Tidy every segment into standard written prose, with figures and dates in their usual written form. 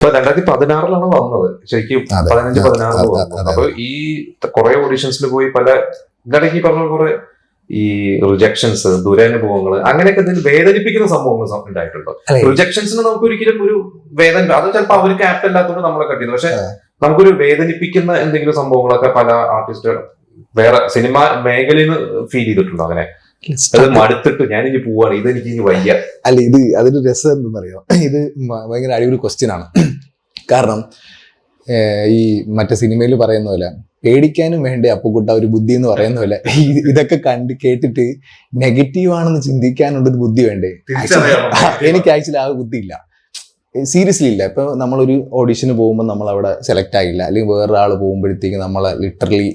ഇപ്പൊ 2016 വന്നത് ശരിക്കും, 15-16 വന്നു. അപ്പൊ ഈ കുറെ ഓഡീഷൻസിൽ പോയി പല ഇടയ്ക്ക് പറഞ്ഞ കുറെ ഈ റിജക്ഷൻസ്, ദുരനുഭവങ്ങൾ, അങ്ങനെയൊക്കെ എന്തെങ്കിലും വേദനിപ്പിക്കുന്ന സംഭവങ്ങൾ ഉണ്ടായിട്ടുണ്ടോ? റിജക്ഷൻസിന് നമുക്ക് ഒരിക്കലും ഒരു വേദന, അത് ചിലപ്പോൾ അവർക്ക് ആപ്റ്റ് അല്ലാത്തതുകൊണ്ട് നമ്മളെ കട്ട് ചെയ്യുന്നു. പക്ഷെ നമുക്കൊരു വേദനിപ്പിക്കുന്ന എന്തെങ്കിലും സംഭവങ്ങളൊക്കെ പല ആർട്ടിസ്റ്റ് വേറെ സിനിമ മേഖലയിൽ നിന്ന് ഫീൽ ചെയ്തിട്ടുണ്ടോ? അങ്ങനെ മടുത്തിട്ട് ഞാൻ ഇനി പോവാണ്, ഇതെനിക്ക് ഇനി വയ്യ. അല്ല, ഇത് അതിന്റെ രസം എന്തെന്നറിയോ? ഇത് ഭയങ്കര അടിപൊളി ക്വസ്റ്റ്യൻ ആണ്. കാരണം ഈ മറ്റേ സിനിമയിൽ പറയുന്ന പോലെ പേടിക്കാനും വേണ്ടേ അപ്പുകുട്ട ഒരു ബുദ്ധി എന്ന് പറയുന്ന പോലെ ഇതൊക്കെ കേട്ടിട്ട് നെഗറ്റീവ് ആണെന്ന് ചിന്തിക്കാനുള്ളത് ബുദ്ധി വേണ്ടേ? എനിക്ക് ആക്ച്വലി ആ ബുദ്ധിയില്ല, സീരിയസ്ലി ഇല്ല. ഇപ്പൊ നമ്മളൊരു ഓഡിഷന് പോകുമ്പോൾ നമ്മൾ അവിടെ സെലക്ട് ആയില്ല, അല്ലെങ്കിൽ വേറൊരാൾ പോകുമ്പോഴത്തേക്ക് നമ്മളെ ലിറ്ററലി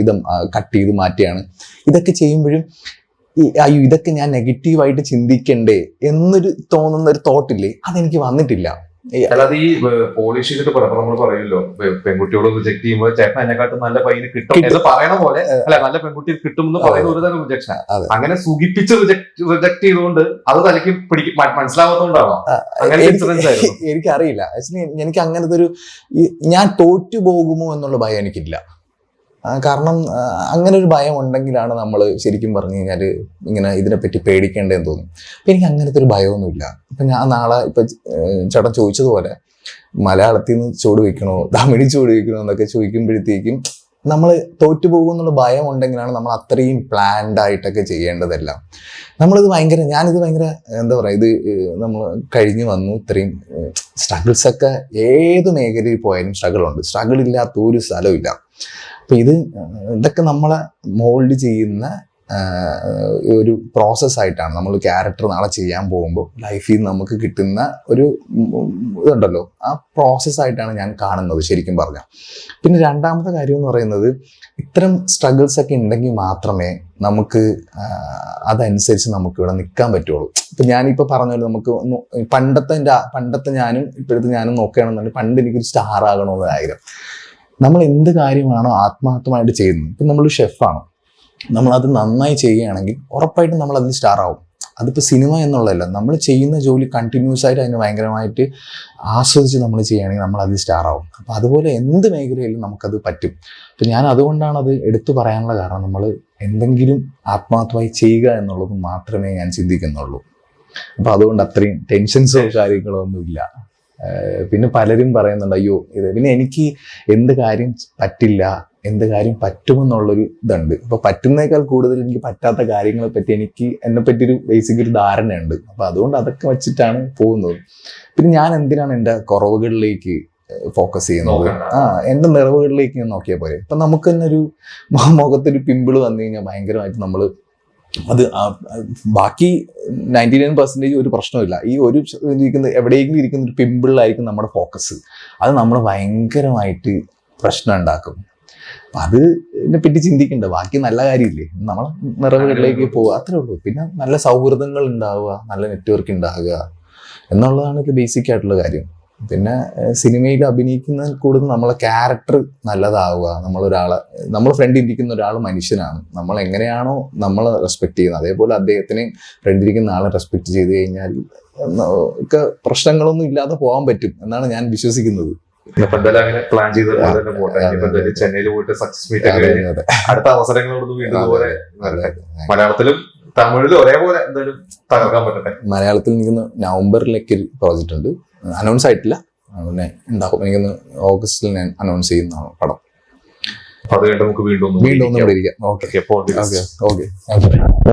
ഇത് കട്ട് ചെയ്ത് മാറ്റിയാണ്. ഇതൊക്കെ ചെയ്യുമ്പോഴും അയ്യോ ഇതൊക്കെ ഞാൻ നെഗറ്റീവായിട്ട് ചിന്തിക്കണ്ടേ എന്നൊരു തോന്നുന്ന ഒരു തോട്ടില്ലേ, അതെനിക്ക് വന്നിട്ടില്ല. അല്ലാതെ ഈ പോളിഷ് ചെയ്തിട്ട് നമ്മൾ പറയുമല്ലോ, പെൺകുട്ടിയോട് റിജക്ട് ചെയ്യുമ്പോൾ ചേട്ടൻ എന്നെക്കാട്ടും നല്ല പയ്യന് കിട്ടും എന്ന് പറയണ പോലെ, അല്ല നല്ല പെൺകുട്ടി കിട്ടും എന്ന് പറയുന്ന ഒരു തരം റിജക്ഷൻ. അങ്ങനെ സുഖിപ്പിച്ച് റിജക്ട് ചെയ്തുകൊണ്ട് അത് തലയ്ക്ക് മനസ്സിലാവാത്തോണ്ടാണോ? അങ്ങനെ ഇൻസിഡൻസ് ആയിരുന്നു. എനിക്കറിയില്ല, ആക്ച്വലി എനിക്ക് അങ്ങനത്തെ ഒരു ഞാൻ തോറ്റു പോകുമോ എന്നുള്ള ഭയം എനിക്കില്ല. കാരണം അങ്ങനെ ഒരു ഭയം ഉണ്ടെങ്കിലാണ് നമ്മൾ ശരിക്കും പറഞ്ഞു കഴിഞ്ഞാൽ ഇങ്ങനെ ഇതിനെപ്പറ്റി പേടിക്കേണ്ടതെന്ന് തോന്നും. അപ്പം എനിക്ക് അങ്ങനത്തെ ഒരു ഭയമൊന്നുമില്ല. ഇപ്പം ഞാൻ നാളെ ഇപ്പം ചേട്ടൻ ചോദിച്ചതുപോലെ മലയാളത്തിൽ നിന്ന് ചുവട് വയ്ക്കണോ തമിഴിൽ ചുവട് വയ്ക്കണോ എന്നൊക്കെ ചോദിക്കുമ്പോഴത്തേക്കും നമ്മൾ തോറ്റു പോകുമെന്നുള്ള ഭയം ഉണ്ടെങ്കിലാണ് നമ്മൾ അത്രയും പ്ലാൻഡ് ആയിട്ടൊക്കെ ചെയ്യേണ്ടതെല്ലാം. ഞാനിത് ഭയങ്കര എന്താ പറയുക, ഇത് നമ്മൾ കഴിഞ്ഞു വന്നു. ഇത്രയും സ്ട്രഗിൾസൊക്കെ ഏത് മേഖലയിൽ പോയാലും സ്ട്രഗിൾ ഇല്ലാത്ത ഒരു സ്ഥലമില്ല. അപ്പം ഇതൊക്കെ നമ്മളെ മോൾഡ് ചെയ്യുന്ന ഒരു പ്രോസസ്സായിട്ടാണ്. നമ്മൾ ക്യാരക്ടർ നാളെ ചെയ്യാൻ പോകുമ്പോൾ ലൈഫിൽ നിന്ന് നമുക്ക് കിട്ടുന്ന ഒരു ഇതുണ്ടല്ലോ, ആ പ്രോസസ്സായിട്ടാണ് ഞാൻ കാണുന്നത് ശരിക്കും പറഞ്ഞാൽ. പിന്നെ രണ്ടാമത്തെ കാര്യം എന്ന് പറയുന്നത്, ഇത്തരം സ്ട്രഗിൾസ് ഒക്കെ ഉണ്ടെങ്കിൽ മാത്രമേ നമുക്ക് അതനുസരിച്ച് നമുക്ക് ഇവിടെ നിൽക്കാൻ പറ്റുള്ളൂ. ഇപ്പം ഞാനിപ്പോൾ പറഞ്ഞല്ലോ, നമുക്ക് പണ്ടത്തെ ഞാനും ഇപ്പോഴത്തെ ഞാനും നോക്കുകയാണെന്നുണ്ടെങ്കിൽ, പണ്ട് എനിക്കൊരു സ്റ്റാർ ആകണമെന്ന് ആഗ്രഹം. നമ്മൾ എന്ത് കാര്യമാണോ ആത്മാർത്ഥമായിട്ട് ചെയ്യുന്നത്, ഇപ്പം നമ്മളൊരു ഷെഫാണ്, നമ്മളത് നന്നായി ചെയ്യുകയാണെങ്കിൽ ഉറപ്പായിട്ടും നമ്മളതിൽ സ്റ്റാർ ആവും. അതിപ്പോൾ സിനിമ എന്നുള്ളതല്ല, നമ്മൾ ചെയ്യുന്ന ജോലി കണ്ടിന്യൂസ് ആയിട്ട് അതിന് ഭയങ്കരമായിട്ട് ആസ്വദിച്ച് നമ്മൾ ചെയ്യുകയാണെങ്കിൽ നമ്മളതിൽ സ്റ്റാർ ആവും. അപ്പോൾ അതുപോലെ എന്ത് മേഖലയിലും നമുക്കത് പറ്റും. അപ്പം ഞാൻ അതുകൊണ്ടാണ് അത് എടുത്തു പറയാനുള്ള കാരണം, നമ്മൾ എന്തെങ്കിലും ആത്മാർത്ഥമായി ചെയ്യുക എന്നുള്ളത് മാത്രമേ ഞാൻ ചിന്തിക്കുന്നുള്ളൂ. അപ്പോൾ അതുകൊണ്ട് അത്രയും ടെൻഷൻസോ കാര്യങ്ങളോ ഒന്നുമില്ല. പിന്നെ പലരും പറയുന്നുണ്ട് അയ്യോ ഇത്, പിന്നെ എനിക്ക് എന്ത് കാര്യം പറ്റില്ല, എന്ത് കാര്യം പറ്റുമെന്നുള്ളൊരു ഇതുണ്ട്. അപ്പോൾ പറ്റുന്നേക്കാൾ കൂടുതൽ എനിക്ക് പറ്റാത്ത കാര്യങ്ങളെ പറ്റി എന്നെപ്പറ്റി ഒരു ബേസിക് ഒരു ധാരണയുണ്ട്. അപ്പോൾ അതുകൊണ്ട് അതൊക്കെ വെച്ചിട്ടാണ് പോകുന്നത്. പിന്നെ ഞാൻ എന്തിനാണ് എൻ്റെ കുറവുകളിലേക്ക് ഫോക്കസ് ചെയ്യുന്നത്? എൻ്റെ നിറവുകളിലേക്ക് ഞാൻ നോക്കിയാൽ പോരെ. ഇപ്പം നമുക്ക് തന്നെ ഒരു മുഖത്തൊരു പിമ്പിൾ വന്നു കഴിഞ്ഞാൽ ഭയങ്കരമായിട്ട് നമ്മൾ അത് ബാക്കി 99% ഒരു പ്രശ്നമില്ല. ഈ ഒരു എവിടെയെങ്കിലും ഇരിക്കുന്ന ഒരു പിമ്പിളിലായിരിക്കും നമ്മുടെ ഫോക്കസ്. അത് നമ്മൾ ഭയങ്കരമായിട്ട് പ്രശ്നം ഉണ്ടാക്കും. അപ്പം അതിനെ പറ്റി ചിന്തിക്കണ്ട, ബാക്കി നല്ല കാര്യമില്ലേ, നമ്മളെ നിറവുകളിലേക്ക് പോവുക, അത്രേ ഉള്ളൂ. പിന്നെ നല്ല സൗഹൃദങ്ങൾ ഉണ്ടാവുക, നല്ല നെറ്റ്വർക്ക് ഉണ്ടാകുക എന്നുള്ളതാണ് ഇത് ബേസിക് ആയിട്ടുള്ള കാര്യം. പിന്നെ സിനിമയിൽ അഭിനയിക്കുന്നതിൽ കൂടുതൽ നമ്മളെ ക്യാരക്ടർ നല്ലതാവുക. നമ്മൾ ഫ്രണ്ടിൽ ഇരിക്കുന്ന ഒരാൾ മനുഷ്യനാണ്, നമ്മൾ എങ്ങനെയാണോ നമ്മളെ റെസ്പെക്ട് ചെയ്യുന്നത് അതേപോലെ അദ്ദേഹത്തിനെ ഫ്രണ്ടിരിക്കുന്ന ആളെ റെസ്പെക്ട് ചെയ്ത് കഴിഞ്ഞാൽ ഒക്കെ പ്രശ്നങ്ങളൊന്നും ഇല്ലാതെ പോകാൻ പറ്റും എന്നാണ് ഞാൻ വിശ്വസിക്കുന്നത്. പ്ലാൻ ചെയ്ത് ചെന്നൈയിൽ പോയിട്ട് സക്സസ് മീറ്റ് അടുത്ത അവസരങ്ങളോട് വീണ്ടും മലയാളത്തിലും തമിഴിലും ഒരേപോലെ എന്തായാലും തകർക്കാൻ പറ്റട്ടെ. മലയാളത്തിൽ എനിക്ക് നവംബറിലേക്ക് ഒരു പ്രോജക്റ്റ് ഉണ്ട്, അനൗൺസ് ആയിട്ടില്ല, പിന്നെ ഉണ്ടാകും. എനിക്കൊന്ന് ഓഗസ്റ്റിൽ ഞാൻ അനൗൺസ് ചെയ്യുന്നതാണ് പടം. അത് കഴിഞ്ഞിട്ട് നമുക്ക് വീണ്ടും ഒന്നും കൂടി ഇരിക്കാം. ഓക്കെ.